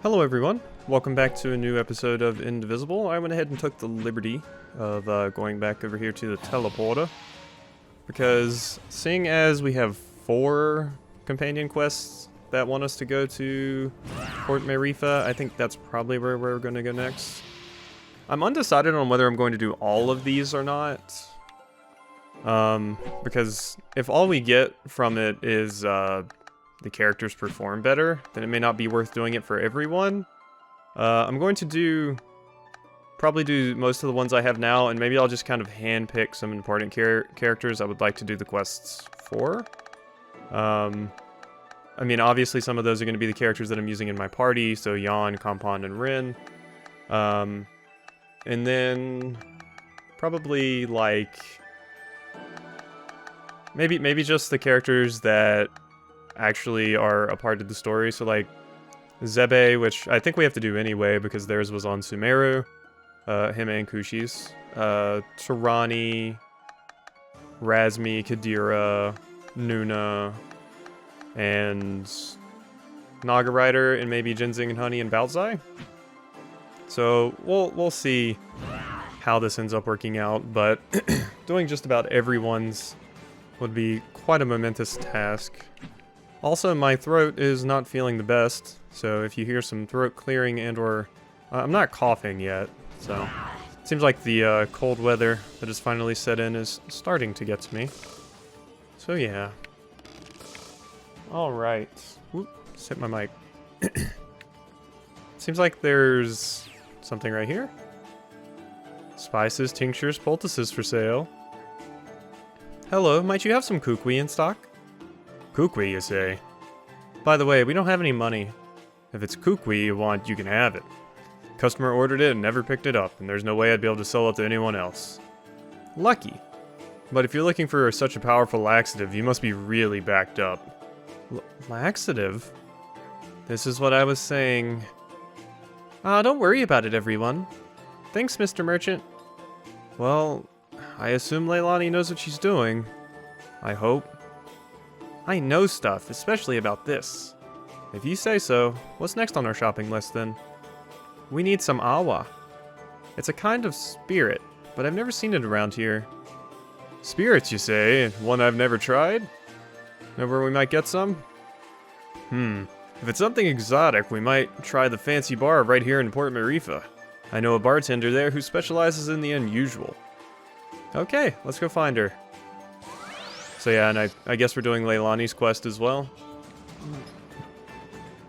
Hello everyone, welcome back to a new episode of Indivisible. I went ahead and took the liberty of going back over here to the teleporter, because seeing as we have 4 companion quests that want us to go to Port Marifa, I think that's probably where we're going to go next. I'm undecided on whether I'm going to do all of these or not, because if all we get from it is the characters perform better, then it may not be worth doing it for everyone. I'm going to probably do most of the ones I have now, and maybe I'll just kind of handpick some important characters I would like to do the quests for. I mean, obviously some of those are going to be the characters that I'm using in my party, so Jan, Compound, and Rin. And then probably like maybe just the characters that actually are a part of the story. So like Zebe, which I think we have to do anyway because theirs was on Sumeru, him and Kushi's, Tirani, Razmi, Qadira, Nuna, and Naga Rider, and maybe Ginseng and Honey and Balzai. So we'll see how this ends up working out, but doing just about everyone's would be quite a momentous task. Also, my throat is not feeling the best, so if you hear some throat clearing and or... I'm not coughing yet, so... It seems like the cold weather that has finally set in is starting to get to me. So yeah. Alright. Whoop, just hit my mic. Seems like there's something right here. Spices, tinctures, poultices for sale. Hello, might you have some kukui in stock? Kukui, you say? By the way, we don't have any money. If it's kukui you want, you can have it. Customer ordered it and never picked it up, and there's no way I'd be able to sell it to anyone else. Lucky. But if you're looking for such a powerful laxative, you must be really backed up. Laxative? This is what I was saying. Don't worry about it, everyone. Thanks, Mr. Merchant. Well, I assume Leilani knows what she's doing. I hope. I know stuff, especially about this. If you say so, what's next on our shopping list then? We need some awa. It's a kind of spirit, but I've never seen it around here. Spirits, you say? One I've never tried? Know where we might get some? If it's something exotic, we might try the fancy bar right here in Port Marifa. I know a bartender there who specializes in the unusual. Okay, let's go find her. So yeah, and I guess we're doing Leilani's quest as well.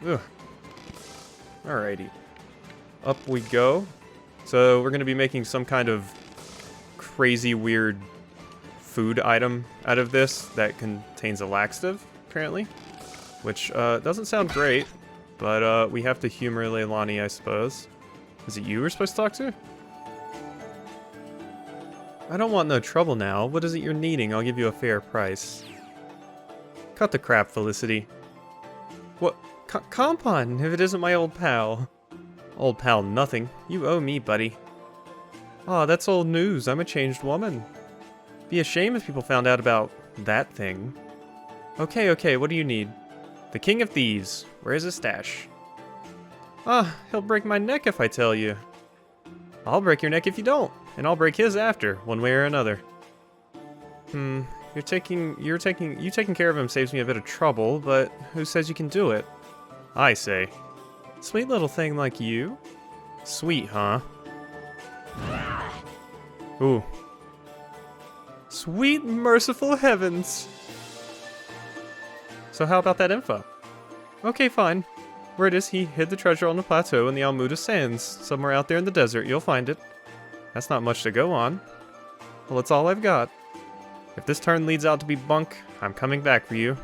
Ugh. Alrighty. Up we go. So we're going to be making some kind of crazy weird food item out of this that contains a laxative, apparently. Which doesn't sound great, but we have to humor Leilani, I suppose. Is it you we're supposed to talk to? I don't want no trouble now. What is it you're needing? I'll give you a fair price. Cut the crap, Felicity. What? Compound, if it isn't my old pal. Old pal nothing. You owe me, buddy. Aw, that's old news. I'm a changed woman. Be a shame if people found out about that thing. Okay, what do you need? The King of Thieves. Where's his stash? He'll break my neck if I tell you. I'll break your neck if you don't. And I'll break his after, one way or another. You taking care of him saves me a bit of trouble, but who says you can do it? I say. Sweet little thing like you. Sweet, huh? Ooh. Sweet merciful heavens. So how about that info? Okay, fine. Word is he hid the treasure on the plateau in the Omelet of Sands, somewhere out there in the desert. You'll find it. That's not much to go on. Well, it's all I've got. If this turn leads out to be bunk, I'm coming back for you.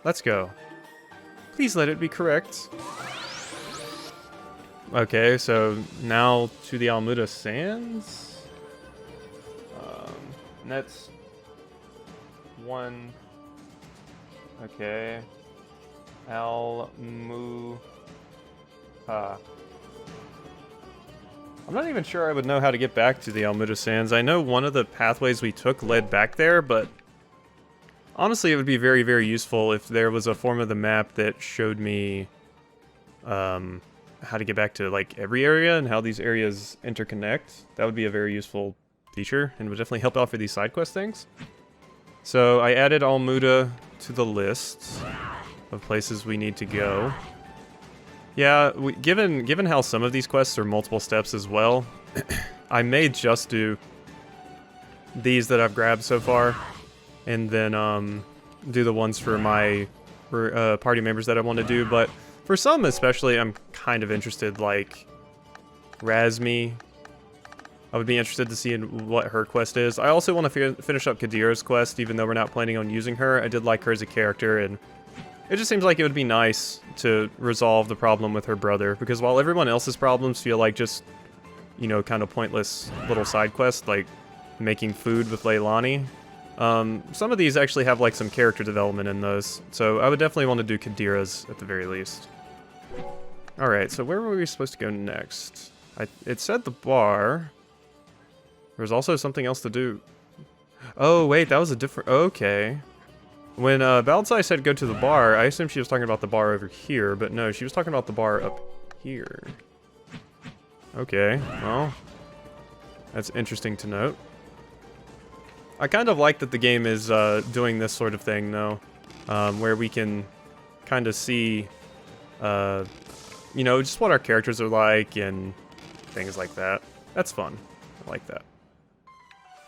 Let's go. Please let it be correct. Okay, so now to the Omelet of Sands. That's one. Okay. I'm not even sure I would know how to get back to the Omelet of Sands. I know one of the pathways we took led back there, but honestly it would be very, very useful if there was a form of the map that showed me how to get back to like every area and how these areas interconnect, that would be a very useful feature and would definitely help out for these side quest things. So I added Almuda to the list of places we need to go. Yeah, given how some of these quests are multiple steps as well, I may just do these that I've grabbed so far, and then do the ones for my party members that I want to do. But for some especially, I'm kind of interested, like Razmi. I would be interested to see in what her quest is. I also want to finish up Qadira's quest, even though we're not planning on using her. I did like her as a character, and it just seems like it would be nice to resolve the problem with her brother, because while everyone else's problems feel like just, you know, kind of pointless little side quests, like making food with Leilani, some of these actually have like some character development in those, so I would definitely want to do Qadira's at the very least. Alright, so where were we supposed to go next? It said the bar. There was also something else to do. Oh wait, that was a different... Okay. When Baldzai said go to the bar, I assumed she was talking about the bar over here, but no, she was talking about the bar up here. Okay, well, that's interesting to note. I kind of like that the game is doing this sort of thing, though, where we can kind of see, you know, just what our characters are like and things like that. That's fun. I like that.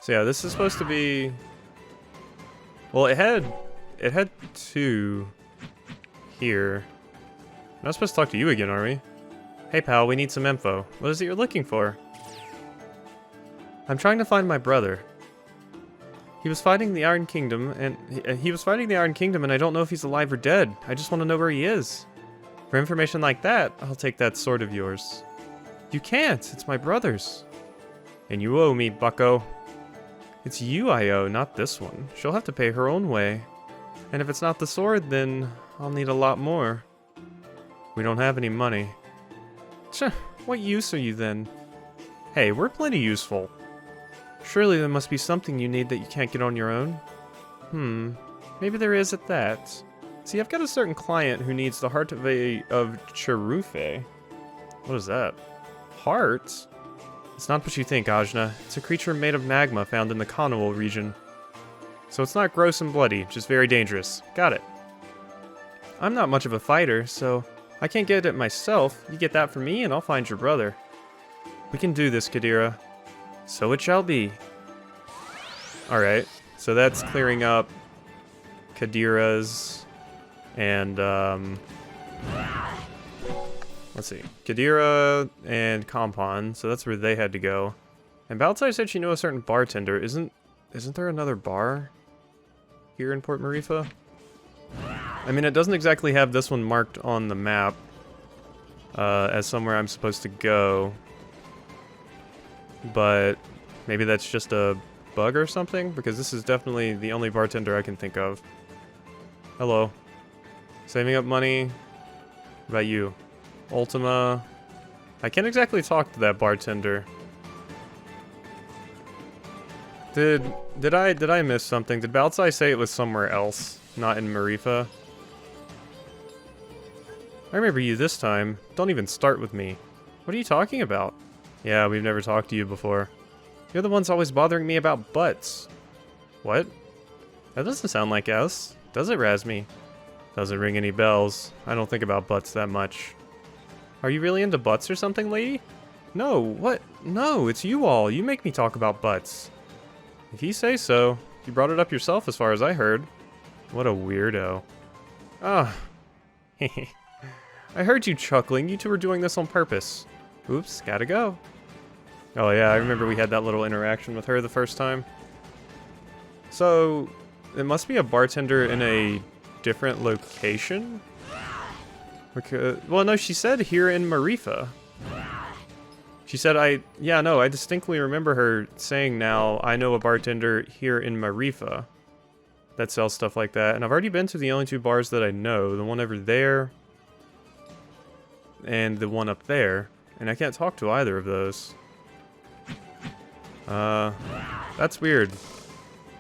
So yeah, this is supposed to be... Well, it had two here. We're not supposed to talk to you again, are we? Hey pal, we need some info. What is it you're looking for? I'm trying to find my brother. He was fighting the Iron Kingdom, and I don't know if he's alive or dead. I just want to know where he is. For information like that, I'll take that sword of yours. You can't. It's my brother's. And you owe me, bucko. It's you I owe, not this one. She'll have to pay her own way. And if it's not the sword, then I'll need a lot more. We don't have any money. Tch, what use are you then? Hey, we're plenty useful. Surely there must be something you need that you can't get on your own. Maybe there is at that. See, I've got a certain client who needs the heart of Cherufe. What is that? Heart? It's not what you think, Ajna. It's a creature made of magma found in the Collinwood region. So it's not gross and bloody, just very dangerous. Got it. I'm not much of a fighter, so I can't get it myself. You get that from me and I'll find your brother. We can do this, Qadira. So it shall be. Alright, so that's clearing up Qadira's and, let's see, Qadira and Compon, so that's where they had to go. And Baldzai said she knew a certain bartender. Isn't there another bar here in Port Marifa? I mean, it doesn't exactly have this one marked on the map as somewhere I'm supposed to go. But maybe that's just a bug or something, because this is definitely the only bartender I can think of. Hello. Saving up money. What about you? Ultima. I can't exactly talk to that bartender. Did I miss something? Did Baldzai say it was somewhere else, not in Marifa? I remember you this time. Don't even start with me. What are you talking about? Yeah, we've never talked to you before. You're the ones always bothering me about butts. What? That doesn't sound like us. Does it, Razmi? Doesn't ring any bells. I don't think about butts that much. Are you really into butts or something, lady? No, what? No, it's you all. You make me talk about butts. If you say so. You brought it up yourself as far as I heard. What a weirdo. Ah. I heard you chuckling. You two were doing this on purpose. Oops, gotta go. Oh yeah, I remember we had that little interaction with her the first time. So, it must be a bartender in a different location? Because, well, no, she said here in Marifa. She said I distinctly remember her saying now, I know a bartender here in Marifa that sells stuff like that. And I've already been to the only two bars that I know. The one over there and the one up there. And I can't talk to either of those. That's weird.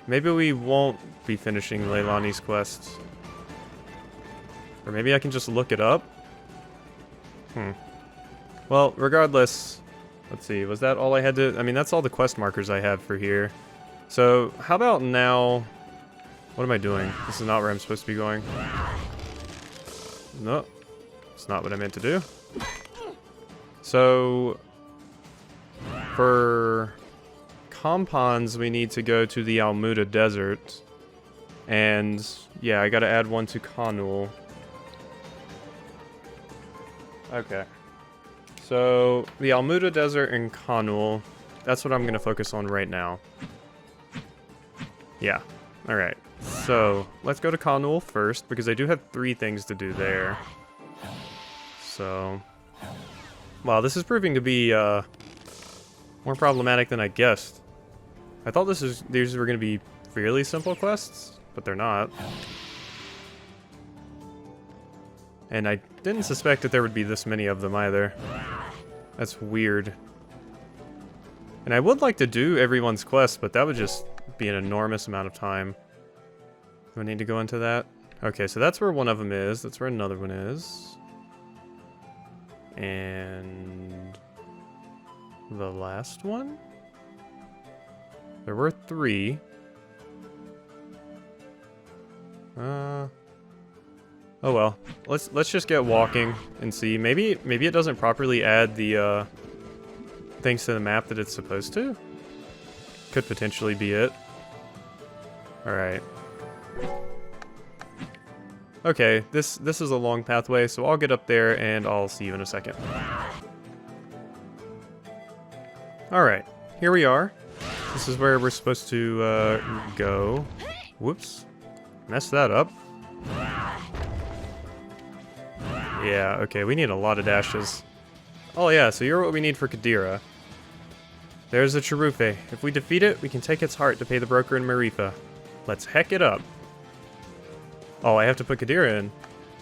Maybe we won't be finishing Leilani's quest. Or maybe I can just look it up? Well, regardless, let's see, was that all I had to... I mean, that's all the quest markers I have for here. So, how about now... What am I doing? This is not where I'm supposed to be going. No, it's not what I meant to do. So, for compounds, we need to go to the Almuda Desert. And, yeah, I gotta add one to Collinwood. Okay. So, the Almuda Desert and Collinwood, that's what I'm going to focus on right now. Yeah. Alright. So, let's go to Collinwood first, because I do have 3 things to do there. So... Wow, this is proving to be, more problematic than I guessed. I thought these were going to be fairly simple quests, but they're not. And I didn't suspect that there would be this many of them either. That's weird. And I would like to do everyone's quest, but that would just be an enormous amount of time. Do I need to go into that? Okay, so that's where one of them is. That's where another one is. And... the last one? There were 3. Oh well, let's just get walking and see. Maybe it doesn't properly add the things to the map that it's supposed to. Could potentially be it. All right. Okay, this is a long pathway, so I'll get up there and I'll see you in a second. All right, here we are. This is where we're supposed to go. Whoops, messed that up. Yeah, okay, we need a lot of dashes. Oh yeah, so you're what we need for Qadira. There's a Cherufe. If we defeat it, we can take its heart to pay the broker in Marifa. Let's heck it up. Oh, I have to put Qadira in.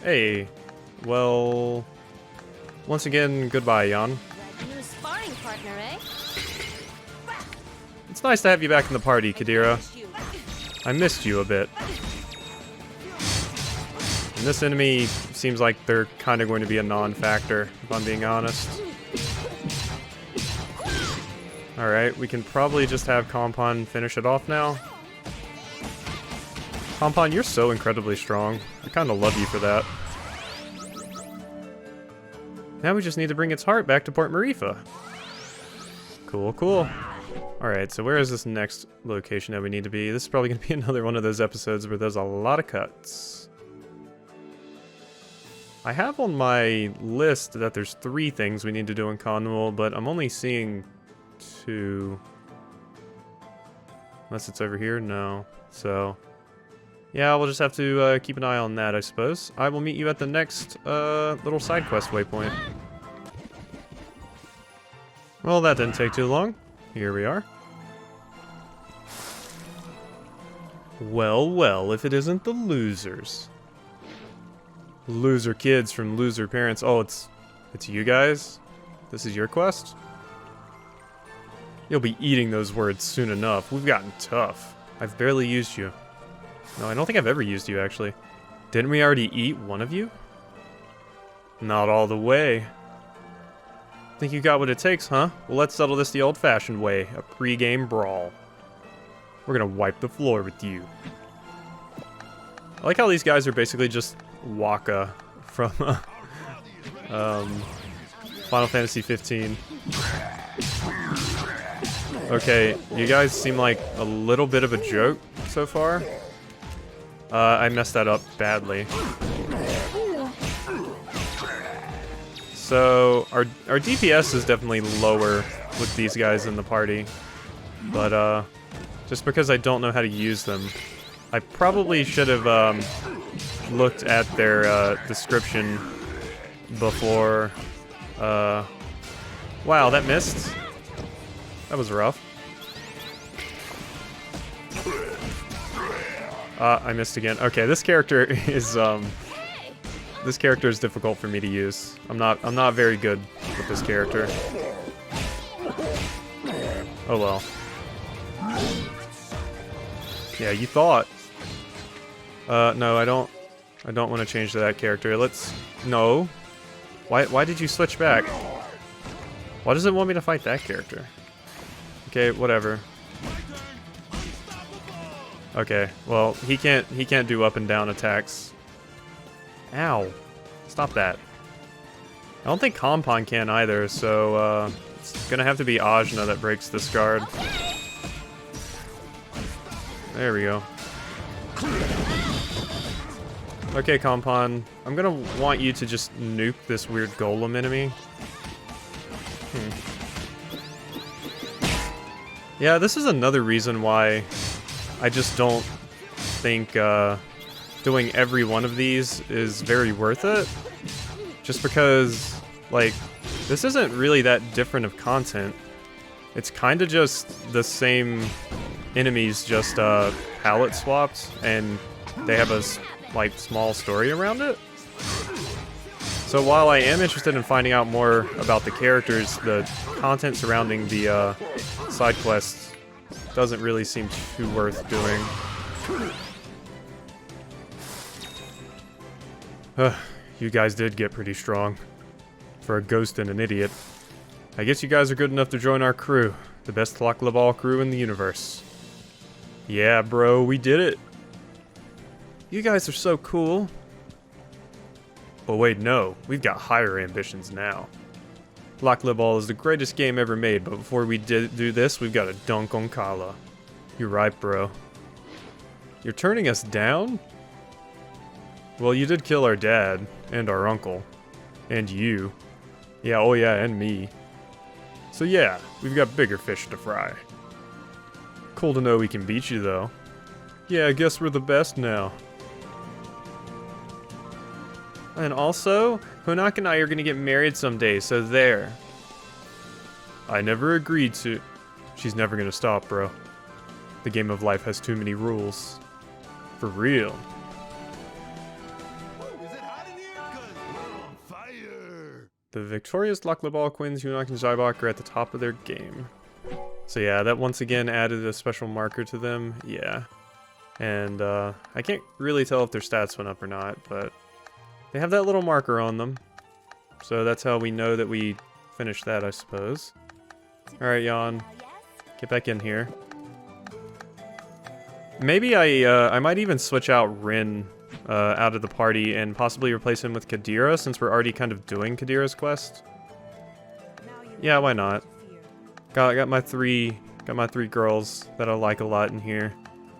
Hey, well... once again, goodbye, Jan. New sparring partner, eh? It's nice to have you back in the party, Qadira. I missed you a bit. And this enemy seems like they're kind of going to be a non-factor, if I'm being honest. Alright, we can probably just have Compound finish it off now. Compound, you're so incredibly strong. I kind of love you for that. Now we just need to bring its heart back to Port Marifa. Cool, cool. Alright, so where is this next location that we need to be? This is probably going to be another one of those episodes where there's a lot of cuts. I have on my list that there's 3 things we need to do in Collinwood, but I'm only seeing 2. Unless it's over here? No. So, yeah, we'll just have to keep an eye on that, I suppose. I will meet you at the next little side quest waypoint. Well, that didn't take too long. Here we are. Well, well, if it isn't the losers. Loser kids from loser parents. Oh, it's you guys? This is your quest? You'll be eating those words soon enough. We've gotten tough. I've barely used you. No, I don't think I've ever used you, actually. Didn't we already eat one of you? Not all the way. Think you got what it takes, huh? Well, let's settle this the old-fashioned way. A pre-game brawl. We're gonna wipe the floor with you. I like how these guys are basically just Waka from Final Fantasy 15. Okay, you guys seem like a little bit of a joke so far. I messed that up badly. So, our DPS is definitely lower with these guys in the party. But, just because I don't know how to use them. I probably should have, looked at their, description before, wow, that missed. That was rough. I missed again. Okay, this character is difficult for me to use. I'm not very good with this character. Oh well. Yeah, you thought. No, I don't want to change to that character. No. Why did you switch back? Why does it want me to fight that character? Okay, whatever. Okay, well, he can't do up and down attacks. Ow. Stop that. I don't think Compon can either, so it's gonna have to be Ajna that breaks this guard. There we go. Okay, Compon, I'm gonna want you to just nuke this weird golem enemy. Yeah, this is another reason why I just don't think doing every one of these is very worth it. Just because, like, this isn't really that different of content. It's kind of just the same enemies, just palette swapped, and they have a like small story around it. So while I am interested in finding out more about the characters, the content surrounding the side quests doesn't really seem too worth doing. You guys did get pretty strong. For a ghost and an idiot. I guess you guys are good enough to join our crew. The best Tlaloc crew in the universe. Yeah, bro, we did it. You guys are so cool. But wait, no. We've got higher ambitions now. Tlaloc is the greatest game ever made, but before we do this, we've got to dunk on Kala. You're right, bro. You're turning us down? Well, you did kill our dad, and our uncle. And you. Yeah, oh yeah, and me. So yeah, we've got bigger fish to fry. Cool to know we can beat you, though. Yeah, I guess we're the best now. And also, Honak and I are gonna get married someday, so there. I never agreed to... She's never gonna stop, bro. The game of life has too many rules. For real. The victorious Tlaloc queens, Hunak and Zybok, are at the top of their game. So yeah, that once again added a special marker to them. Yeah. And I can't really tell if their stats went up or not, but they have that little marker on them. So that's how we know that we finished that, I suppose. Alright, Jan. Get back in here. Maybe I might even switch out Rin out of the party and possibly replace him with Qadira, since we're already kind of doing Qadira's quest. Yeah, why not? Got my three girls that I like a lot in here.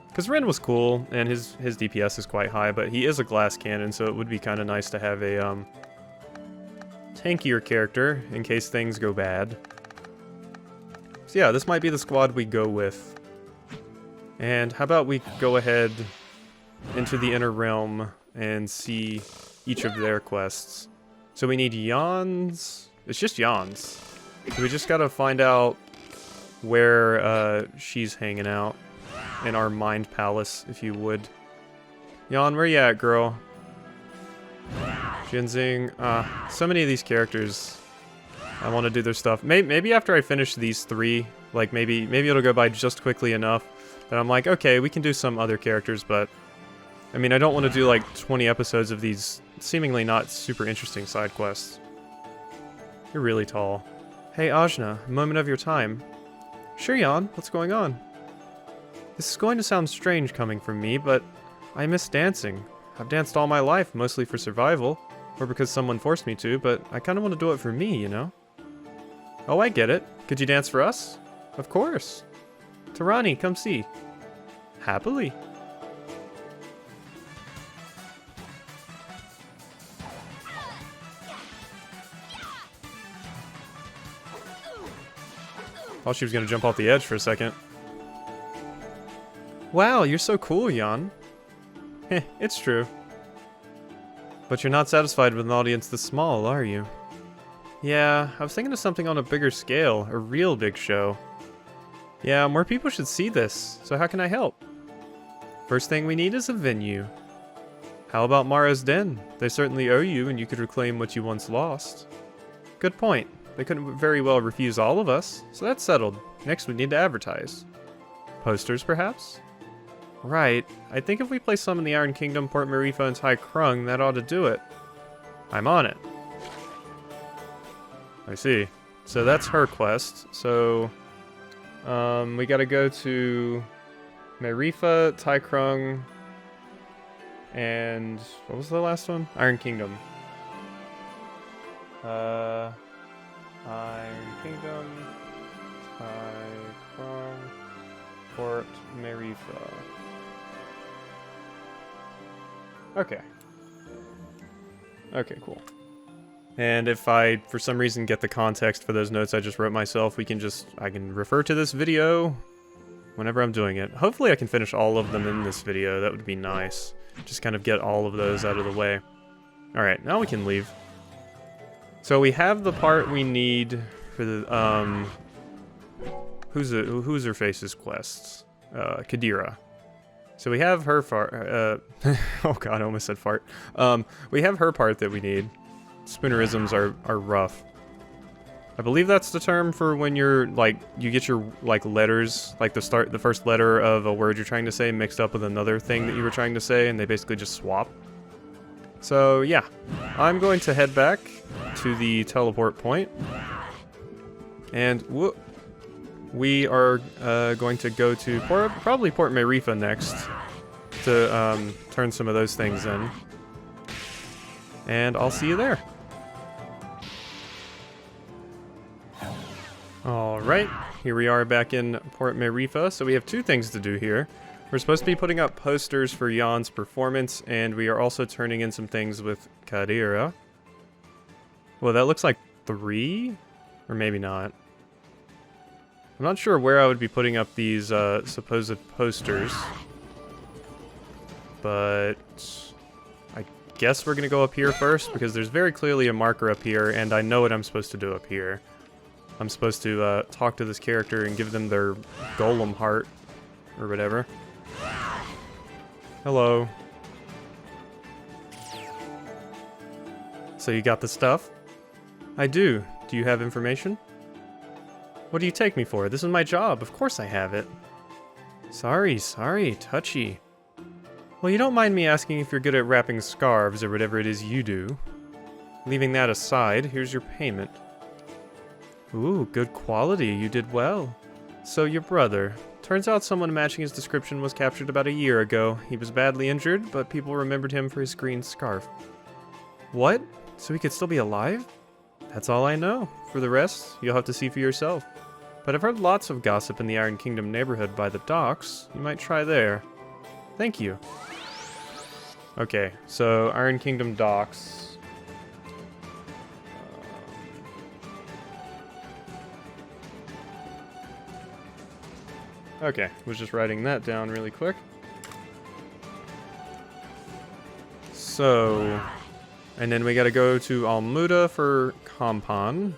Because Rin was cool, and his DPS is quite high, but he is a glass cannon, so it would be kind of nice to have a tankier character in case things go bad. So yeah, this might be the squad we go with. And how about we go ahead into the inner realm and see each of their quests. So we need Jan's. It's just Jan's. So we just gotta find out where she's hanging out in our mind palace, if you would. Jan, where you at, girl? Jinzing. So many of these characters. I want to do their stuff. Maybe after I finish these three, like maybe it'll go by just quickly enough that I'm like, okay, we can do some other characters, but I mean, I don't want to do like 20 episodes of these seemingly not super interesting side quests. You're really tall. Hey, Ajna, a moment of your time. Sure, Jan, what's going on? This is going to sound strange coming from me, but I miss dancing. I've danced all my life, mostly for survival, or because someone forced me to, but I kind of want to do it for me, you know? Oh, I get it. Could you dance for us? Of course. Tarani, come see. Happily. Thought she was gonna jump off the edge for a second. Wow, you're so cool, Jan. Heh, it's true. But you're not satisfied with an audience this small, are you? Yeah, I was thinking of something on a bigger scale, a real big show. Yeah, more people should see this, so how can I help? First thing we need is a venue. How about Mara's Den? They certainly owe you, and you could reclaim what you once lost. Good point. They couldn't very well refuse all of us, so that's settled. Next we need to advertise. Posters, perhaps? Right. I think if we place some in the Iron Kingdom, Port Marifa, and Tai Krung, that ought to do it. I'm on it. I see. So that's her quest. So we gotta go to Marifa, Taikrung, and what was the last one? Iron Kingdom. Iron Kingdom, Taikrung, Port Marifa. Okay. Okay, cool. And if I, for some reason, get the context for those notes I just wrote myself, I can refer to this video whenever I'm doing it. Hopefully I can finish all of them in this video. That would be nice. Just kind of get all of those out of the way. Alright, now we can leave. So we have the part we need for the, who's her face's quests? Qadira. So we have her oh god, I almost said fart. We have her part that we need. Spoonerisms are rough. I believe that's the term for when you're, like, you get your, like, letters, like the first letter of a word you're trying to say mixed up with another thing that you were trying to say, and they basically just swap. So, yeah. I'm going to head back to the teleport point. And, we are going to go to probably Port Marifa next to turn some of those things in. And I'll see you there. Alright, here we are back in Port Marifa. So we have two things to do here. We're supposed to be putting up posters for Jan's performance, and we are also turning in some things with Qadira. Well, that looks like 3? Or maybe not. I'm not sure where I would be putting up these supposed posters. But I guess we're going to go up here first, because there's very clearly a marker up here, and I know what I'm supposed to do up here. I'm supposed to talk to this character and give them their golem heart, or whatever. Hello. So you got the stuff? I do. Do you have information? What do you take me for? This is my job. Of course I have it. Sorry, touchy. Well, you don't mind me asking if you're good at wrapping scarves or whatever it is you do. Leaving that aside, here's your payment. Ooh, good quality. You did well. So your brother. Turns out someone matching his description was captured about a year ago. He was badly injured, but people remembered him for his green scarf. What? So he could still be alive? That's all I know. For the rest, you'll have to see for yourself. But I've heard lots of gossip in the Iron Kingdom neighborhood by the docks. You might try there. Thank you. Okay, so Iron Kingdom docks. Okay, was just writing that down really quick. So, and then we gotta go to Almuda for Compan.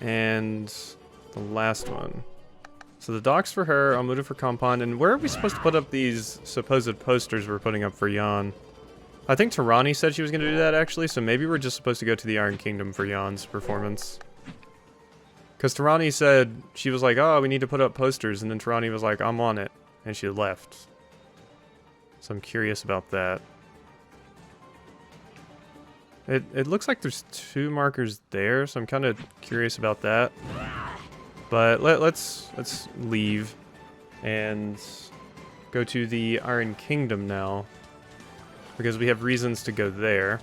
And the last one. So the docks for her, Almuda for Compan, and where are we supposed to put up these supposed posters we're putting up for Jan? I think Tarani said she was gonna do that actually, so maybe we're just supposed to go to the Iron Kingdom for Jan's performance. Because Tarani said, she was like, oh, we need to put up posters, and then Tarani was like, I'm on it, and she left. So I'm curious about that. It looks like there's 2 markers there, so I'm kind of curious about that. But let's leave and go to the Iron Kingdom now, because we have reasons to go there.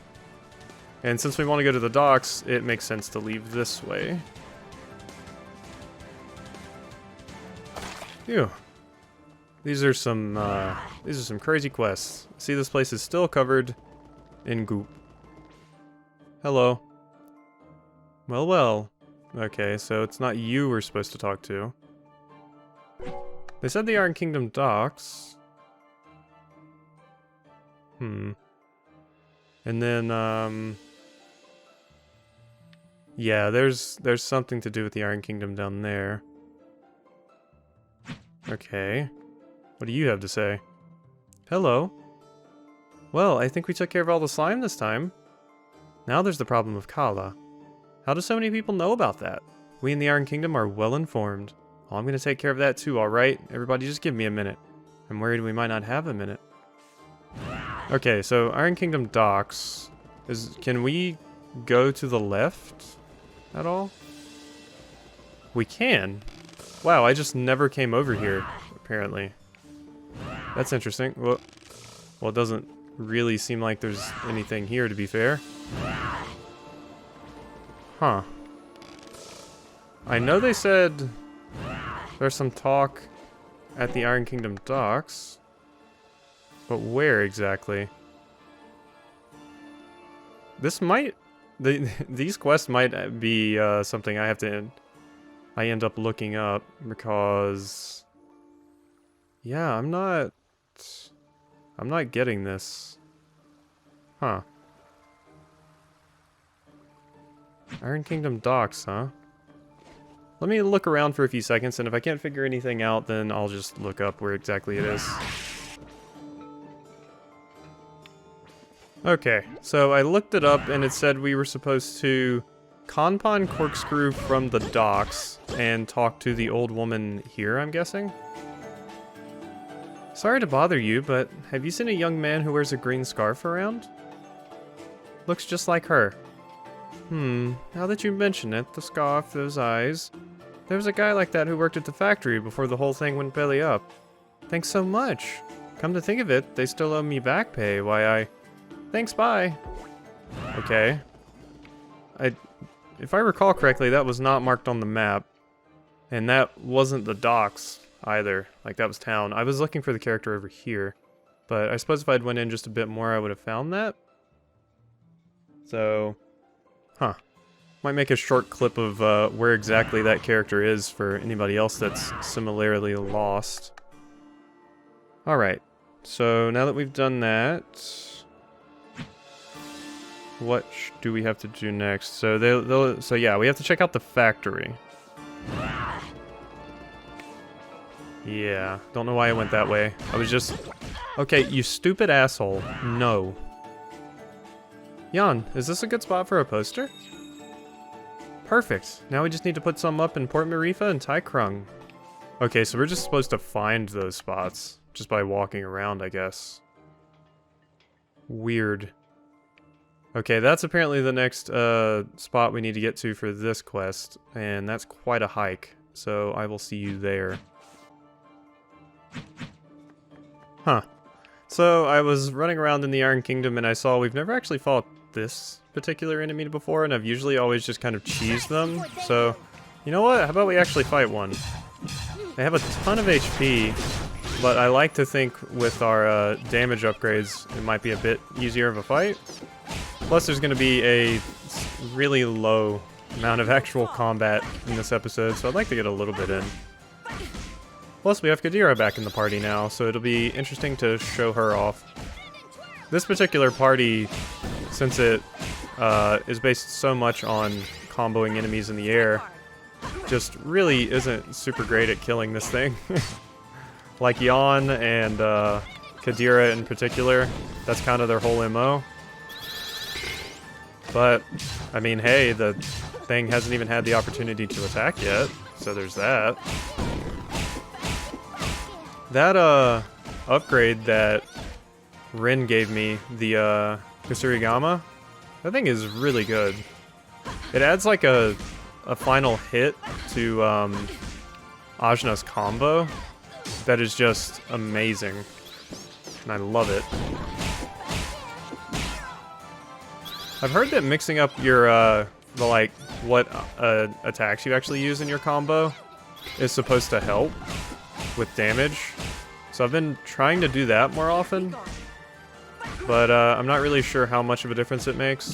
And since we want to go to the docks, it makes sense to leave this way. Phew. These are some crazy quests. See, this place is still covered in goop. Hello. Well, well. Okay, so it's not you we're supposed to talk to. They said the Iron Kingdom docks. And then, yeah, there's something to do with the Iron Kingdom down there. Okay. What do you have to say? Hello. Well, I think we took care of all the slime this time. Now there's the problem of Kala. How do so many people know about that? We in the Iron Kingdom are well informed. Well, I'm gonna take care of that too, alright? Everybody just give me a minute. I'm worried we might not have a minute. Okay, so Iron Kingdom docks. Can we go to the left? at all? We can. Wow, I just never came over here, apparently. That's interesting. Well, it doesn't really seem like there's anything here, to be fair. Huh. I know they said there's some talk at the Iron Kingdom docks, but where exactly? This might... these quests might be something I end up looking up, because... yeah, I'm not getting this. Huh. Iron Kingdom docks, huh? Let me look around for a few seconds, and if I can't figure anything out, then I'll just look up where exactly it is. Okay, so I looked it up, and it said we were supposed to Kanpan corkscrew from the docks and talk to the old woman here, I'm guessing? Sorry to bother you, but have you seen a young man who wears a green scarf around? Looks just like her. Now that you mention it, the scarf, those eyes. There was a guy like that who worked at the factory before the whole thing went belly up. Thanks so much. Come to think of it, they still owe me back pay, Thanks, bye. Okay. If I recall correctly, that was not marked on the map. And that wasn't the docks either. Like, that was town. I was looking for the character over here. But I suppose if I'd went in just a bit more, I would have found that. So... huh. Might make a short clip of where exactly that character is for anybody else that's similarly lost. Alright. So, now that we've done that... what do we have to do next? So so yeah, we have to check out the factory. Yeah, don't know why I went that way. I was just... okay, you stupid asshole. No. Jan, is this a good spot for a poster? Perfect. Now we just need to put some up in Port Marifa and Tai Krung. Okay, so we're just supposed to find those spots just by walking around, I guess. Weird. Okay, that's apparently the next spot we need to get to for this quest, and that's quite a hike, so I will see you there. Huh. So, I was running around in the Iron Kingdom and I saw we've never actually fought this particular enemy before, and I've usually always just kind of cheesed them, so... you know what? How about we actually fight one? They have a ton of HP, but I like to think with our damage upgrades, it might be a bit easier of a fight. Plus, there's going to be a really low amount of actual combat in this episode, so I'd like to get a little bit in. Plus, we have Qadira back in the party now, so it'll be interesting to show her off. This particular party, since it is based so much on comboing enemies in the air, just really isn't super great at killing this thing. Like Jan and Qadira in particular, that's kind of their whole MO. But, I mean, hey, the thing hasn't even had the opportunity to attack yet, so there's that. That, upgrade that Rin gave me, the, Kusurigama, that thing is really good. It adds, like, a final hit to, Ajna's combo that is just amazing. And I love it. I've heard that mixing up your, what attacks you actually use in your combo is supposed to help with damage. So I've been trying to do that more often, but I'm not really sure how much of a difference it makes.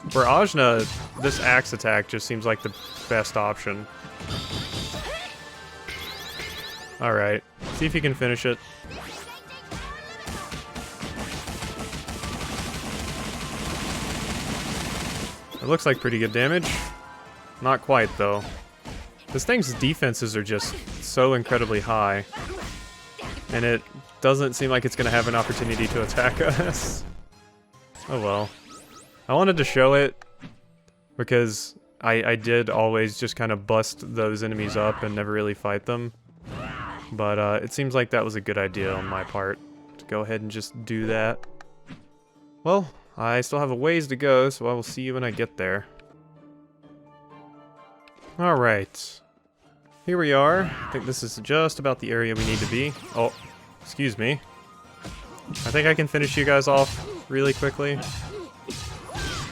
For Ajna, this axe attack just seems like the best option. Alright, see if you can finish it. It looks like pretty good damage. Not quite, though. This thing's defenses are just so incredibly high. And it doesn't seem like it's going to have an opportunity to attack us. Oh well. I wanted to show it because I did always just kind of bust those enemies up and never really fight them. But it seems like that was a good idea on my part to go ahead and just do that. Well, I still have a ways to go, so I will see you when I get there. Alright. Here we are. I think this is just about the area we need to be. Oh, excuse me. I think I can finish you guys off really quickly.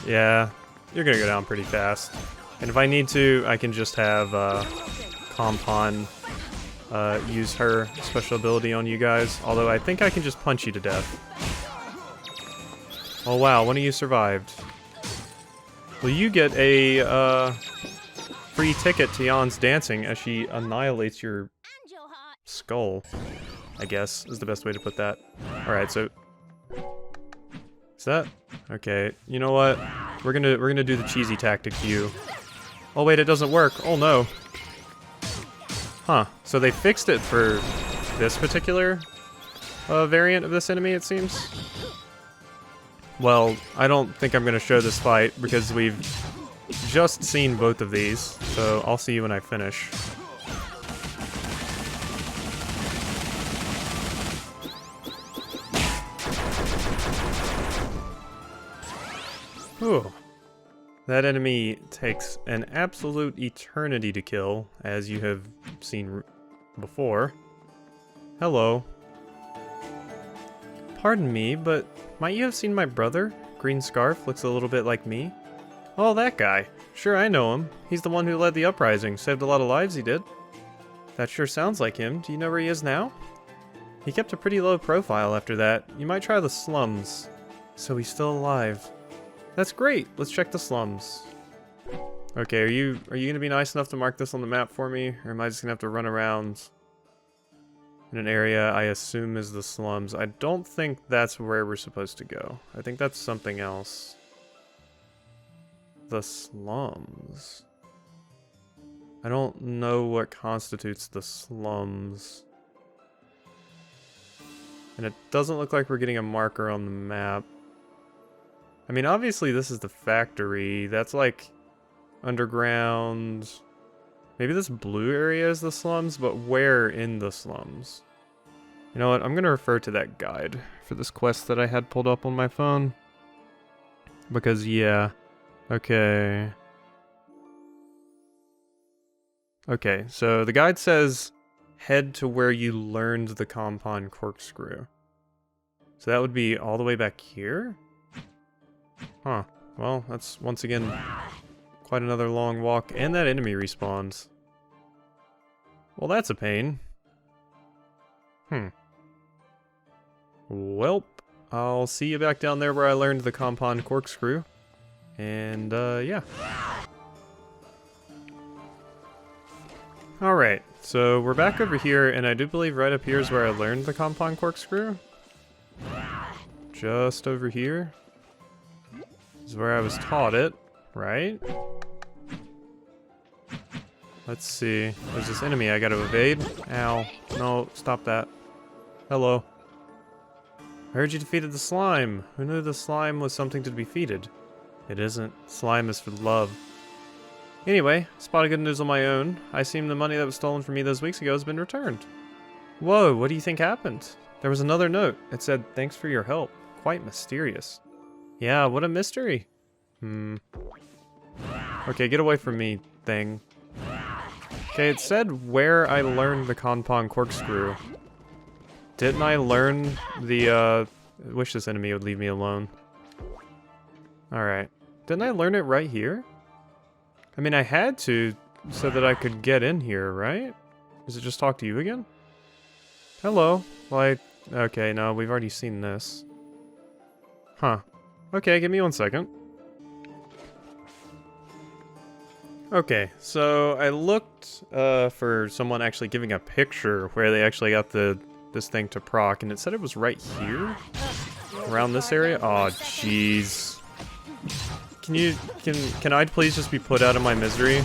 Yeah, you're gonna go down pretty fast. And if I need to, I can just have Compon use her special ability on you guys. Although I think I can just punch you to death. Oh wow, one of you survived. Well, you get a free ticket to Jan's dancing as she annihilates your skull, I guess, is the best way to put that. Alright, so... Is that... Okay, you know what? We're gonna do the cheesy tactic to you. Oh wait, it doesn't work. Oh no. Huh, so they fixed it for this particular variant of this enemy, it seems. Well, I don't think I'm gonna show this fight because we've just seen both of these, so I'll see you when I finish. Whew. That enemy takes an absolute eternity to kill, as you have seen before. Hello. Pardon me, but might you have seen my brother? Green scarf, looks a little bit like me. Oh, that guy. Sure, I know him. He's the one who led the uprising. Saved a lot of lives, he did. That sure sounds like him. Do you know where he is now? He kept a pretty low profile after that. You might try the slums. So he's still alive. That's great. Let's check the slums. Okay, are you gonna be nice enough to mark this on the map for me? Or am I just gonna have to run around in an area I assume is the slums? I don't think that's where we're supposed to go. I think that's something else. The slums. I don't know what constitutes the slums. And it doesn't look like we're getting a marker on the map. I mean, obviously this is the factory. That's like underground. Maybe this blue area is the slums, but where in the slums? You know what? I'm going to refer to that guide for this quest that I had pulled up on my phone. Because, yeah. Okay. Okay, so the guide says, head to where you learned the compound corkscrew. So that would be all the way back here? Huh. Well, that's once again quite another long walk, and that enemy respawns. Well, that's a pain. Welp, I'll see you back down there where I learned the compound corkscrew. And, yeah. Alright, so we're back over here, and I do believe right up here is where I learned the compound corkscrew. Just over here is where I was taught it, right? Let's see. There's this enemy I gotta evade. Ow. No, stop that. Hello. I heard you defeated the slime. Who knew the slime was something to be defeated? It isn't. Slime is for love. Anyway, spotted good news on my own. I assume the money that was stolen from me those weeks ago has been returned. Whoa, what do you think happened? There was another note. It said, thanks for your help. Quite mysterious. Yeah, what a mystery. Okay, get away from me, thing. Okay, it said where I learned the compound corkscrew. Didn't I learn the, I wish this enemy would leave me alone. Alright. Didn't I learn it right here? I mean, I had to, so that I could get in here, right? Does it just talk to you again? Hello. Like, okay, no, we've already seen this. Huh. Okay, give me 1 second. Okay, so I looked for someone actually giving a picture where they actually got this thing to proc, and it said it was right here? Around this area? Aw, jeez. Can I please just be put out of my misery?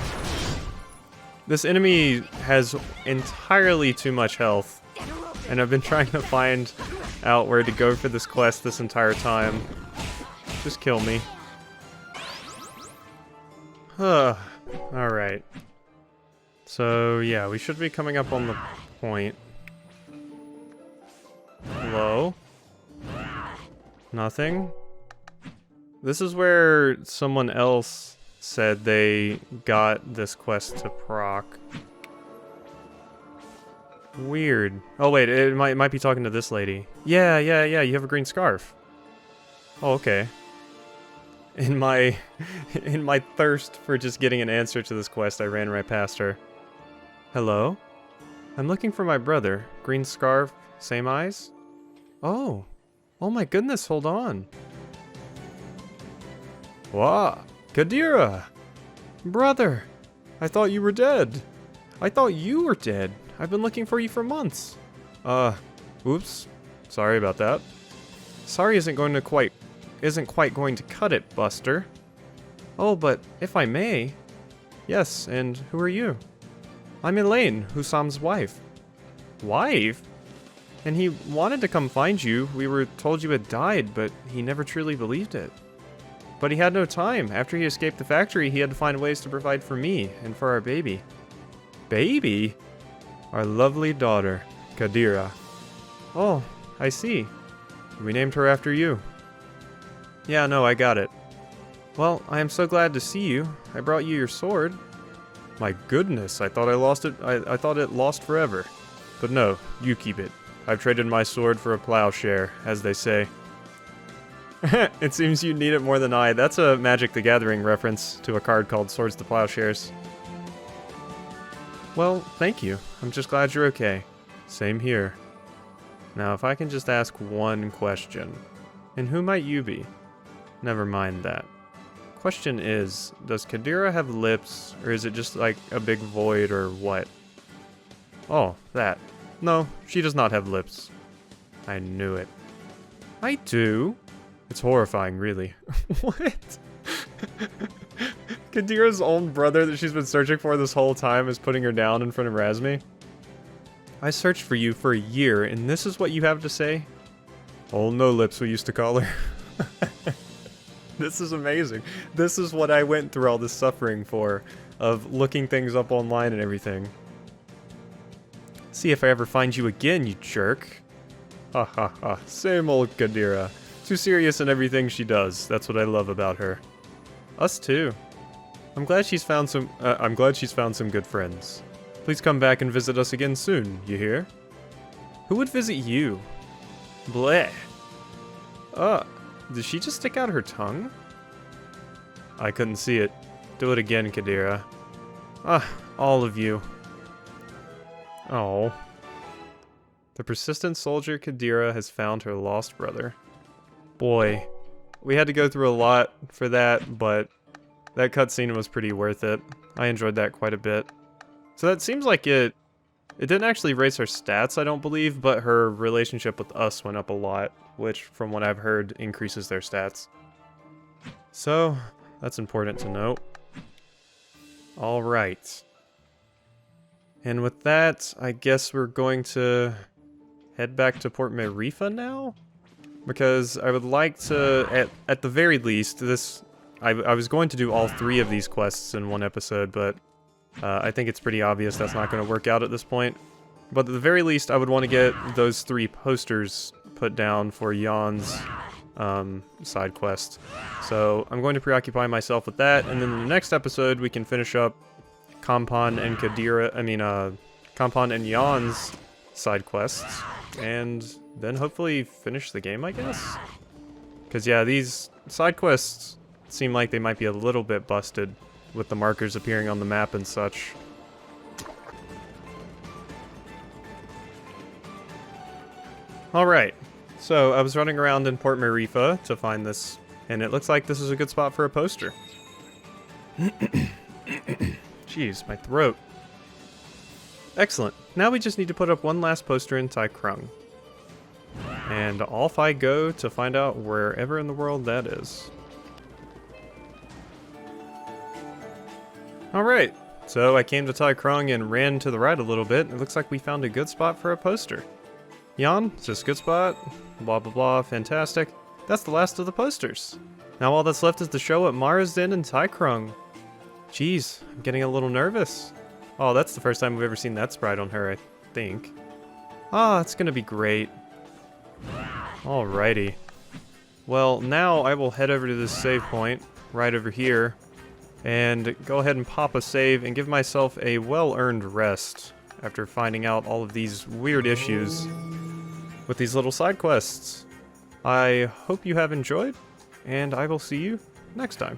This enemy has entirely too much health, and I've been trying to find out where to go for this quest this entire time. Just kill me. Alright. So, yeah, we should be coming up on the point. Hello? Nothing? This is where someone else said they got this quest to proc. Weird. Oh wait, it might be talking to this lady. Yeah, you have a green scarf. Oh, okay. In my thirst for just getting an answer to this quest, I ran right past her. Hello? I'm looking for my brother. Green scarf, same eyes? Oh. Oh my goodness, hold on. Wow, Qadira! Brother! I thought you were dead. I thought you were dead. I've been looking for you for months. Oops. Sorry about that. Sorry isn't quite going to cut it, Buster. Oh, but if I may. Yes, and who are you? I'm Elaine, Husam's wife. Wife? And he wanted to come find you. We were told you had died, but he never truly believed it. But he had no time. After he escaped the factory, he had to find ways to provide for me and for our baby. Baby? Our lovely daughter, Qadira. Oh, I see. We named her after you. Yeah, no, I got it. Well, I am so glad to see you. I brought you your sword. My goodness, I thought I lost it. I thought it lost forever. But no, you keep it. I've traded my sword for a plowshare, as they say. It seems you need it more than I. That's a Magic the Gathering reference to a card called Swords to Plowshares. Well, thank you. I'm just glad you're okay. Same here. Now, if I can just ask one question. And who might you be? Never mind that. Question is, does Qadira have lips, or is it just like a big void, or what? Oh, that. No, she does not have lips. I knew it. I do? It's horrifying, really. What? Qadira's own brother that she's been searching for this whole time is putting her down in front of Razmi. I searched for you for a year, and this is what you have to say? Old no lips, we used to call her. This is amazing. This is what I went through all this suffering for, of looking things up online and everything. See if I ever find you again, you jerk. Ha ha ha, same old Qadira. Too serious in everything she does. That's what I love about her. Us too. I'm glad she's found some good friends. Please come back and visit us again soon, you hear? Who would visit you? Bleh. Did she just stick out her tongue? I couldn't see it. Do it again, Qadira. All of you. Oh. The persistent soldier Qadira has found her lost brother. Boy, we had to go through a lot for that, but that cutscene was pretty worth it. I enjoyed that quite a bit. So that seems like it didn't actually raise her stats, I don't believe, but her relationship with us went up a lot, which, from what I've heard, increases their stats. So, that's important to note. Alright. And with that, I guess we're going to head back to Port Marifa now? Because I would like to, at the very least, I was going to do all 3 of these quests in one episode, but I think it's pretty obvious that's not going to work out at this point. But at the very least, I would want to get those 3 posters put down for Jan's side quest. So I'm going to preoccupy myself with that, and then in the next episode we can finish up Compan and Compan and Jan's side quests, and then hopefully finish the game, I guess? Because yeah, these side quests seem like they might be a little bit busted with the markers appearing on the map and such. Alright, so I was running around in Port Marifa to find this, and it looks like this is a good spot for a poster. Jeez, my throat. Excellent. Now we just need to put up one last poster in Tai Krung. And off I go to find out wherever in the world that is. Alright, so I came to Tai Krung and ran to the right a little bit. It looks like we found a good spot for a poster. Jan, is this a good spot? Blah blah blah, fantastic. That's the last of the posters. Now all that's left is the show at Mara's Den in Tai Krung. Jeez, I'm getting a little nervous. Oh, that's the first time we've ever seen that sprite on her, I think. Ah, it's gonna be great. Alrighty. Well, now I will head over to this save point, right over here, and go ahead and pop a save and give myself a well-earned rest after finding out all of these weird issues with these little side quests. I hope you have enjoyed, and I will see you next time.